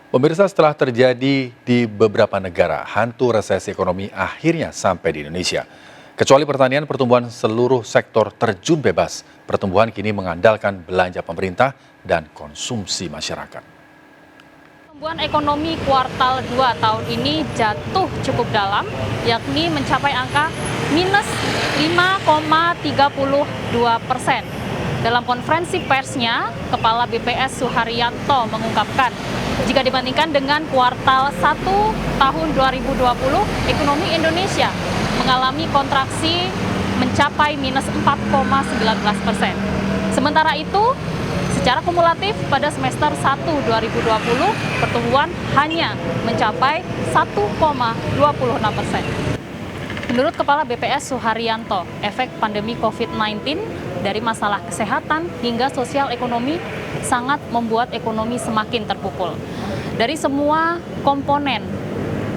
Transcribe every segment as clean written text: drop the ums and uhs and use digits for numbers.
Pemirsa, setelah terjadi di beberapa negara, hantu resesi ekonomi akhirnya sampai di Indonesia. Kecuali pertanian, pertumbuhan seluruh sektor terjun bebas. Pertumbuhan kini mengandalkan belanja pemerintah dan konsumsi masyarakat. Pertumbuhan ekonomi kuartal 2 tahun ini jatuh cukup dalam, yakni mencapai angka minus 5,32%. Dalam konferensi persnya, Kepala BPS Suharyanto mengungkapkan, jika dibandingkan dengan kuartal 1 tahun 2020, ekonomi Indonesia mengalami kontraksi mencapai minus 4,19%. Sementara itu, secara kumulatif pada semester 1 2020, pertumbuhan hanya mencapai 1,26%. Menurut Kepala BPS Suharyanto, efek pandemi COVID-19 dari masalah kesehatan hingga sosial ekonomi sangat membuat ekonomi semakin terpukul. Dari semua komponen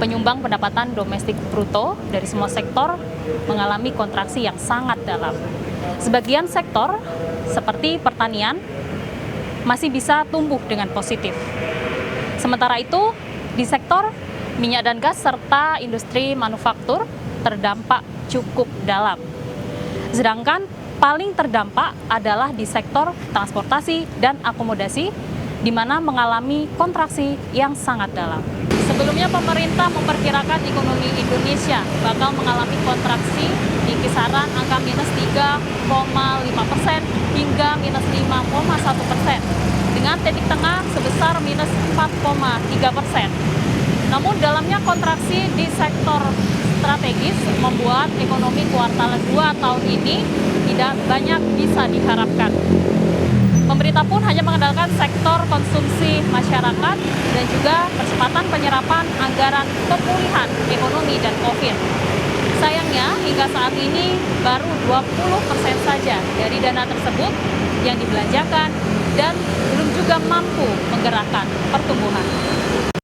penyumbang pendapatan domestik bruto dari semua sektor mengalami kontraksi yang sangat dalam. Sebagian sektor seperti pertanian masih bisa tumbuh dengan positif. Sementara itu, di sektor minyak dan gas serta industri manufaktur terdampak cukup dalam. Sedangkan paling terdampak adalah di sektor transportasi dan akomodasi, di mana mengalami kontraksi yang sangat dalam. Sebelumnya pemerintah memperkirakan ekonomi Indonesia bakal mengalami kontraksi di kisaran angka minus 3,5% hingga minus 5,1%, dengan titik tengah sebesar minus 4,3%. Namun dalamnya kontraksi di sektor strategis membuat ekonomi kuartal 2 tahun ini tidak banyak bisa diharapkan. Pemerintah pun hanya mengandalkan sektor konsumsi masyarakat dan juga percepatan penyerapan anggaran pemulihan ekonomi dan COVID. Sayangnya hingga saat ini baru 20% saja dari dana tersebut yang dibelanjakan dan belum juga mampu menggerakkan pertumbuhan.